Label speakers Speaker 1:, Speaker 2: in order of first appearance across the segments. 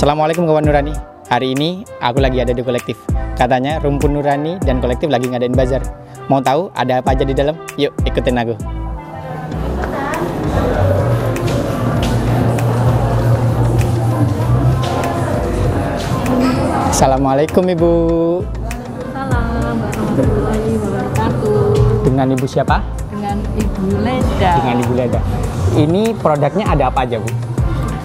Speaker 1: Assalamualaikum kawan Nurani. Hari ini aku lagi ada di kolektif. Katanya Rumpun Nurani dan kolektif lagi ngadain bazar. Mau tahu ada apa aja di dalam? Yuk ikutin aku. Assalamualaikum Ibu.
Speaker 2: Salam warahmatullahi wabarakatuh.
Speaker 1: Dengan Ibu siapa?
Speaker 2: Dengan Ibu Leda.
Speaker 1: Dengan Ibu Leda. Ini produknya ada apa aja Bu?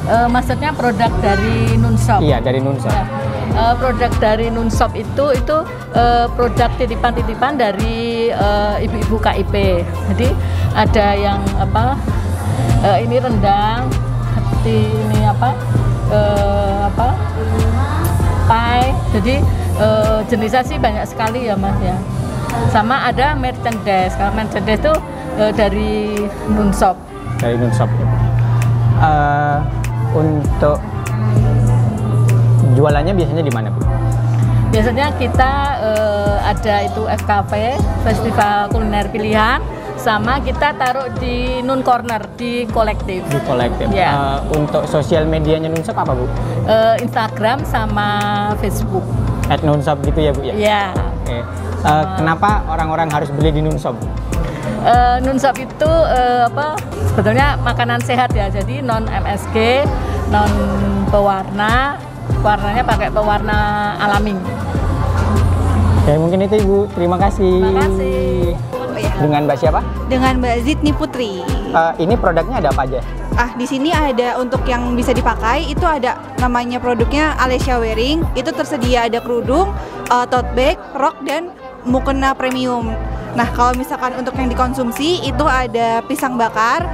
Speaker 2: Maksudnya produk dari Nunshop.
Speaker 1: Iya dari Nunshop.
Speaker 2: Ya. Produk dari Nunshop itu produk titipan-titipan dari ibu-ibu KIP. Jadi ada yang ini rendang, seperti ini pie. Jadi jenisnya sih banyak sekali ya Mas ya. Sama ada merchandise. Kalau merchandise itu dari Nunshop.
Speaker 1: Dari Nunshop. Untuk jualannya biasanya di mana Bu?
Speaker 2: Biasanya kita ada itu FKP, Festival Kuliner Pilihan, sama kita taruh di Nun Corner di kolektif.
Speaker 1: Di kolektif.
Speaker 2: Ya.
Speaker 1: Untuk sosial medianya Nunshop apa Bu?
Speaker 2: Instagram sama Facebook.
Speaker 1: @Nunshop gitu ya Bu ya?
Speaker 2: Ya.
Speaker 1: Oke. Kenapa orang-orang harus beli di Nunshop?
Speaker 2: Nunshop itu sebetulnya makanan sehat ya, jadi non MSG, non pewarna, warnanya pakai pewarna alami.
Speaker 1: Oke, mungkin itu Ibu. Terima kasih.
Speaker 2: Terima kasih.
Speaker 1: Dengan Mbak siapa?
Speaker 3: Dengan Mbak Zidni Putri.
Speaker 1: Ini produknya ada apa aja?
Speaker 3: Di sini ada untuk yang bisa dipakai, itu ada namanya produknya Alessia Wearing. Itu tersedia ada kerudung, tote bag, rok, dan mukena premium. Nah, kalau misalkan untuk yang dikonsumsi itu ada pisang bakar.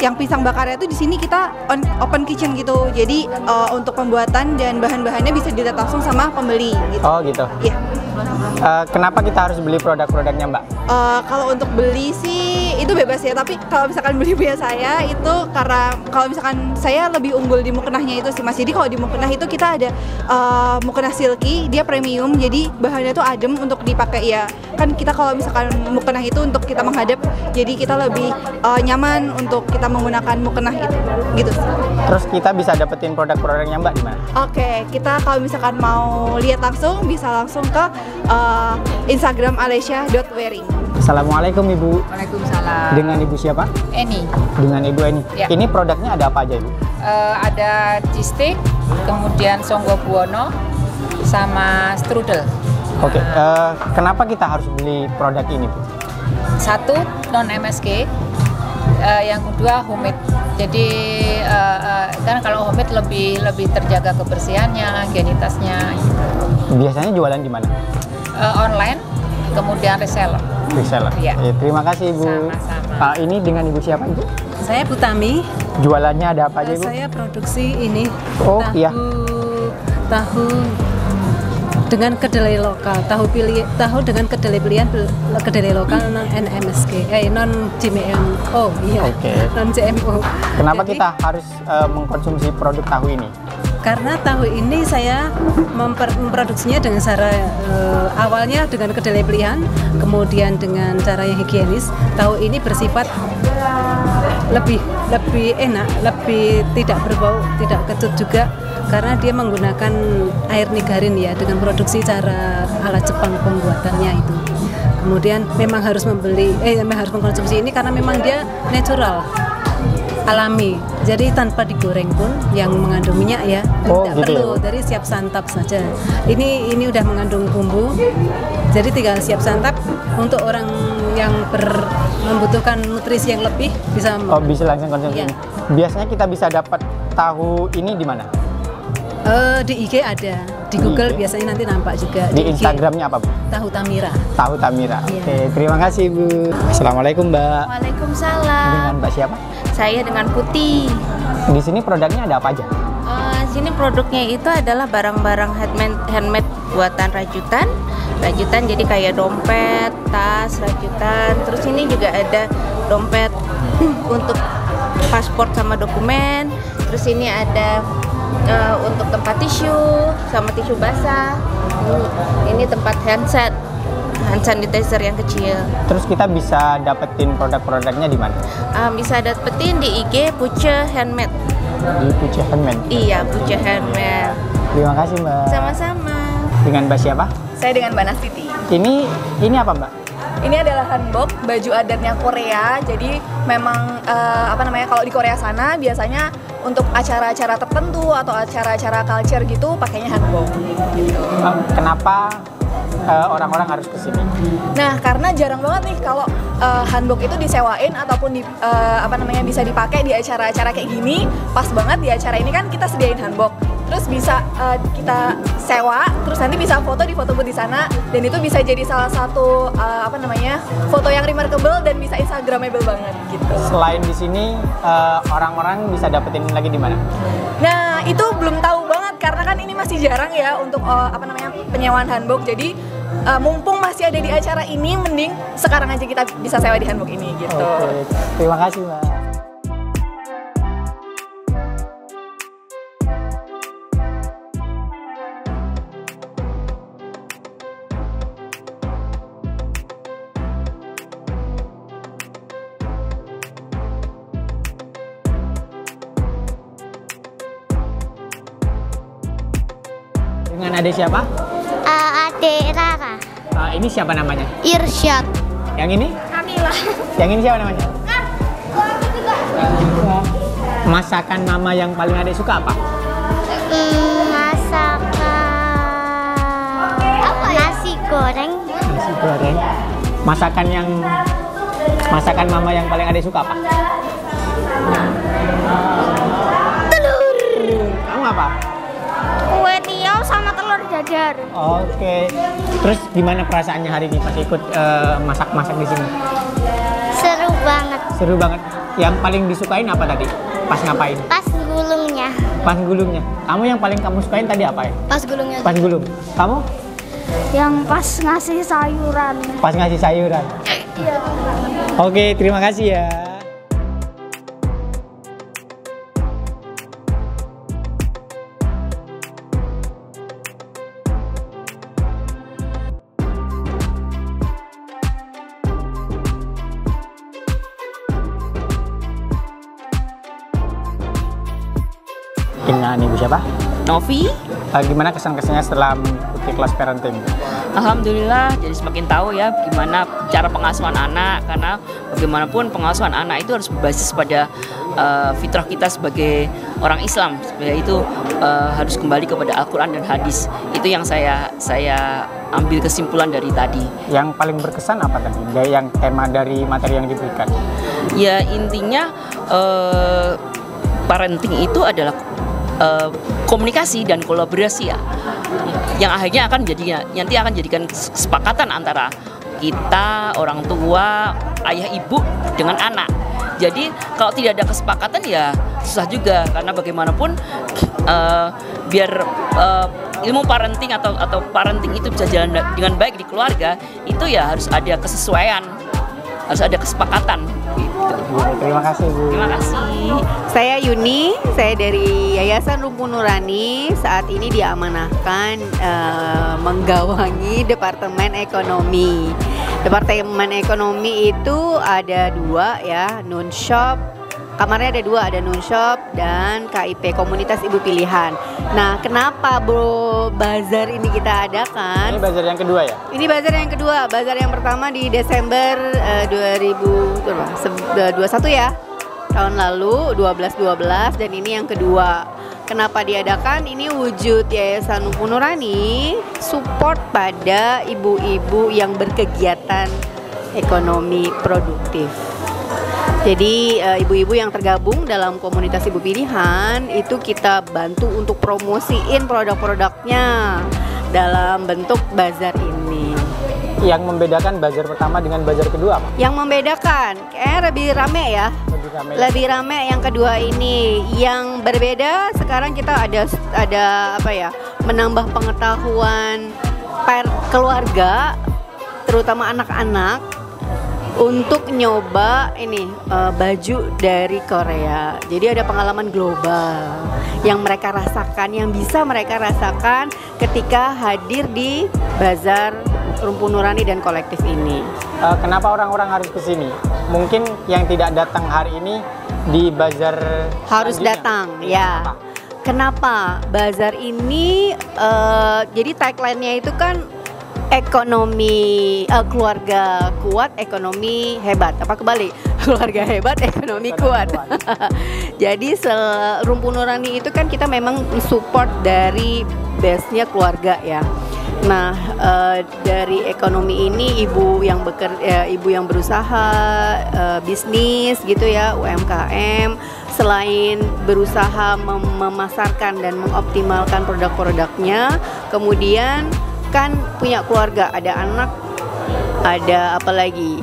Speaker 3: Yang pisang bakarnya itu di sini kita open kitchen gitu. Jadi untuk pembuatan dan bahan-bahannya bisa dilihat langsung sama pembeli gitu.
Speaker 1: Oh, gitu.
Speaker 3: Iya.
Speaker 1: Kenapa kita harus beli produk-produknya Mbak?
Speaker 3: Kalau untuk beli sih itu bebas ya, tapi kalau misalkan beli punya saya itu karena kalau misalkan saya lebih unggul di mukenahnya itu sih Mas. Jadi kalau di mukenah itu kita ada mukenah silky, dia premium, jadi bahannya tuh adem untuk dipakai ya. Kan kita kalau misalkan mukenah itu untuk kita menghadap, jadi kita lebih nyaman untuk kita menggunakan mukenah itu gitu.
Speaker 1: Terus kita bisa dapetin produk-produknya Mbak di mana?
Speaker 3: Oke, kita kalau misalkan mau lihat langsung bisa langsung ke Instagram alessia.wearing.
Speaker 1: Assalamualaikum Ibu.
Speaker 4: Waalaikumsalam.
Speaker 1: Dengan Ibu siapa?
Speaker 4: Eni.
Speaker 1: Dengan Ibu Eni.
Speaker 4: Ya.
Speaker 1: Ini produknya ada apa aja Ibu?
Speaker 4: Ada cheese stick, kemudian songgo buwono, sama strudel.
Speaker 1: Oke. Kenapa kita harus beli produk ini Bu?
Speaker 4: Satu non MSG, yang kedua homemade. Jadi kan kalau homemade lebih terjaga kebersihannya, higienitasnya. Gitu.
Speaker 1: Biasanya jualan di mana?
Speaker 4: Online, kemudian reseller.
Speaker 1: Reseller.
Speaker 4: Ya.
Speaker 1: Terima kasih Ibu.
Speaker 4: Sama-sama.
Speaker 1: Ini dengan Ibu siapa Ibu?
Speaker 5: Saya Bu Tami.
Speaker 1: Jualannya ada apa aja Ibu?
Speaker 5: Saya produksi ini
Speaker 1: Oh, iya.
Speaker 5: tahu dengan kedelai lokal, tahu dengan kedelai pilihan kedelai lokal non NMSG, non GMO, iya.
Speaker 1: Oke.
Speaker 5: Non GMO.
Speaker 1: Kenapa
Speaker 5: Jadi,
Speaker 1: kita harus mengkonsumsi produk tahu ini?
Speaker 5: karena tahu ini saya memproduksinya dengan cara awalnya dengan kedelai pilihan, kemudian dengan cara yang higienis. Tahu ini bersifat lebih enak, lebih tidak berbau, tidak kecut juga, karena dia menggunakan air nigarin ya, dengan produksi cara ala Jepang pembuatannya itu. Kemudian memang harus mengkonsumsi ini karena memang dia natural, alami. Jadi tanpa digoreng pun yang mengandung minyak ya, tidak
Speaker 1: gitu
Speaker 5: perlu.
Speaker 1: ya?
Speaker 5: Dari siap santap saja. Ini udah mengandung bumbu. Jadi tinggal siap santap untuk orang yang membutuhkan nutrisi yang lebih bisa.
Speaker 1: Oh, bisa langsung konsumsi.
Speaker 5: Iya.
Speaker 1: Biasanya kita bisa dapat tahu ini di mana?
Speaker 5: Di IG ada, di Google
Speaker 1: IG.
Speaker 5: biasanya nanti nampak juga.
Speaker 1: Di
Speaker 5: IG,
Speaker 1: Instagramnya apa Bu?
Speaker 5: Tahu Tamira.
Speaker 1: Tahu Tamira.
Speaker 5: Iya.
Speaker 1: Oke, terima kasih Bu. Assalamualaikum Mbak.
Speaker 3: Waalaikumsalam.
Speaker 1: Dengan Mbak siapa?
Speaker 3: Saya dengan Putih.
Speaker 1: Di sini produknya ada apa aja?
Speaker 6: Sini produknya itu adalah barang-barang handmade buatan rajutan. Rajutan jadi kayak dompet, tas, rajutan. Terus ini juga ada dompet untuk paspor sama dokumen. Terus ini ada untuk tempat tisu sama tisu basah. Ini tempat handset hand sanitizer yang kecil.
Speaker 1: Terus kita bisa dapetin produk-produknya di mana?
Speaker 6: Bisa dapetin di IG Puce Handmade.
Speaker 1: Di Puce Handmade.
Speaker 6: Iya, Puce Handmade.
Speaker 1: Terima kasih Mbak.
Speaker 6: Sama-sama.
Speaker 1: Dengan Mbak siapa?
Speaker 7: Saya dengan Mbak Nastiti.
Speaker 1: Ini apa Mbak?
Speaker 7: Ini adalah hanbok, baju adatnya Korea. Jadi memang kalau di Korea sana biasanya untuk acara-acara tertentu atau acara-acara culture gitu pakainya hanbok. Gitu.
Speaker 1: Kenapa orang-orang harus kesini?
Speaker 7: Nah, karena jarang banget nih kalau hanbok itu disewain ataupun bisa dipakai di acara-acara kayak gini. Pas banget di acara ini kan kita sediain hanbok. Terus bisa kita sewa, terus nanti bisa foto di foto booth di sana, dan itu bisa jadi salah satu foto yang remarkable dan bisa instagramable banget gitu.
Speaker 1: Selain di sini, orang-orang bisa dapetin lagi di mana?
Speaker 7: Nah, itu belum tahu banget karena kan ini masih jarang ya untuk penyewaan hanbok. Jadi mumpung masih ada di acara ini, mending sekarang aja kita bisa sewa di hanbok ini gitu.
Speaker 1: Oke, terima kasih Mbak. Dengan adik siapa?
Speaker 8: Adik Rara.
Speaker 1: Ini siapa namanya?
Speaker 8: Irsyad.
Speaker 1: Yang ini?
Speaker 8: Kamila.
Speaker 1: Yang ini siapa namanya? Masakan mama yang paling adik suka apa?
Speaker 8: Masakan nasi goreng.
Speaker 1: Nasi goreng. Masakan mama yang paling adik suka apa?
Speaker 8: Telur.
Speaker 1: Kamu apa?
Speaker 8: Kue tiaw sama telur dadar.
Speaker 1: Oke. Terus gimana perasaannya hari ini pas ikut masak-masak di sini?
Speaker 8: Seru banget.
Speaker 1: Seru banget. Yang paling disukain apa tadi? Pas ngapain?
Speaker 8: Pas gulungnya.
Speaker 1: Pas gulungnya. Kamu yang paling kamu sukain tadi apa ya?
Speaker 8: Pas gulungnya.
Speaker 1: Pas gulung. Kamu?
Speaker 8: Yang pas ngasih sayuran.
Speaker 1: Pas ngasih sayuran.
Speaker 8: Iya.
Speaker 1: Oke, terima kasih ya. Dengan ibu siapa?
Speaker 9: Novi.
Speaker 1: Gimana kesan-kesannya setelah mengikuti kelas parenting?
Speaker 9: Alhamdulillah, jadi semakin tahu ya gimana cara pengasuhan anak, karena bagaimanapun pengasuhan anak itu harus berbasis pada fitrah kita sebagai orang Islam, yaitu harus kembali kepada Al-Quran dan hadis. Itu yang saya ambil kesimpulan dari tadi.
Speaker 1: Yang paling berkesan apa tadi? Yang tema dari materi yang diberikan?
Speaker 9: Ya intinya parenting itu adalah komunikasi dan kolaborasi ya, yang akhirnya nanti akan jadikan kesepakatan antara kita orang tua, ayah ibu dengan anak. Jadi kalau tidak ada kesepakatan ya susah juga, karena bagaimanapun biar ilmu parenting atau parenting itu bisa jalan dengan baik di keluarga, itu ya harus ada kesesuaian, harus ada kesepakatan gitu.
Speaker 1: Terima kasih Bu.
Speaker 9: Terima kasih.
Speaker 10: Saya Yuni, saya dari Yayasan Rumpun Nurani. Saat ini diamanahkan menggawangi Departemen Ekonomi. Departemen Ekonomi itu ada 2 ya, Nun Shop. Kamarnya ada 2, ada Nun Shop dan KIP, Komunitas Ibu Pilihan. Nah, kenapa Bro Bazar ini kita adakan?
Speaker 1: Ini bazar yang kedua ya?
Speaker 10: Ini bazar yang kedua. Bazar yang pertama di Desember 2021 ya. Tahun lalu 12/12, dan ini yang kedua. Kenapa diadakan? Ini wujud Yayasan Rumpun Nurani support pada ibu-ibu yang berkegiatan ekonomi produktif. Jadi ibu-ibu yang tergabung dalam komunitas ibu pilihan itu kita bantu untuk promosiin produk-produknya dalam bentuk bazar ini.
Speaker 1: Yang membedakan bazar pertama dengan bazar kedua apa?
Speaker 10: Yang membedakan kayaknya lebih rame ya. Lebih rame yang kedua ini. Yang berbeda sekarang kita ada apa ya? Menambah pengetahuan per keluarga, terutama anak-anak, untuk nyoba ini baju dari Korea. Jadi ada pengalaman global yang mereka rasakan, yang bisa mereka rasakan ketika hadir di Bazar Rumpun Nurani dan kolektif ini.
Speaker 1: Kenapa orang-orang harus ke sini? Mungkin yang tidak datang hari ini di bazar
Speaker 10: harus datang, ya. Kenapa? Bazar ini jadi tagline-nya itu kan ekonomi keluarga kuat, ekonomi hebat. Apa kebalik? Keluarga hebat, ekonomi kuat. Jadi Rumpun Nurani itu kan kita memang support dari base-nya keluarga ya. Nah, dari ekonomi ini ibu yang berusaha bisnis gitu ya, UMKM, selain berusaha memasarkan dan mengoptimalkan produk-produknya, kemudian kan punya keluarga, ada anak, ada apa lagi,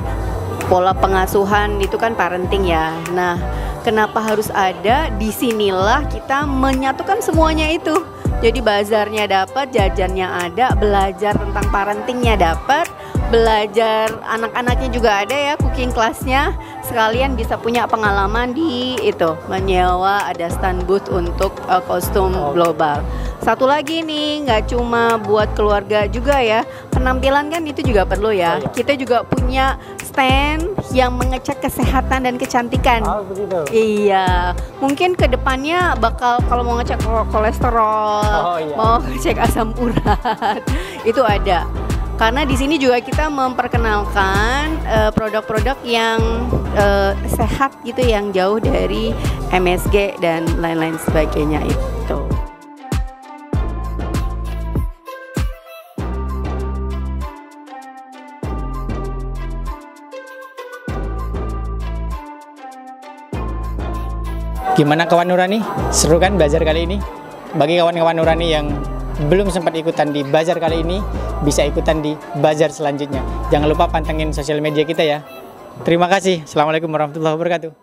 Speaker 10: pola pengasuhan itu kan parenting ya. Nah, kenapa harus ada? Disinilah kita menyatukan semuanya itu. Jadi bazarnya dapat, jajannya ada, belajar tentang parentingnya dapat, belajar anak-anaknya juga ada ya, cooking classnya, sekalian bisa punya pengalaman di itu, menyewa ada stand booth untuk kostum global. Satu lagi nih, nggak cuma buat keluarga juga ya, penampilan kan itu juga perlu ya. Kita juga punya stand yang mengecek kesehatan dan kecantikan.
Speaker 1: Oh, begitu.
Speaker 10: Iya, mungkin kedepannya bakal kalau mau ngecek kolesterol, mau ngecek asam urat, itu ada. Karena di sini juga kita memperkenalkan produk-produk yang sehat gitu, yang jauh dari MSG dan lain-lain sebagainya itu.
Speaker 1: Gimana kawan Nurani? Seru kan bazar kali ini? Bagi kawan-kawan Nurani yang belum sempat ikutan di bazar kali ini, bisa ikutan di bazar selanjutnya. Jangan lupa pantengin sosial media kita ya. Terima kasih. Assalamualaikum warahmatullahi wabarakatuh.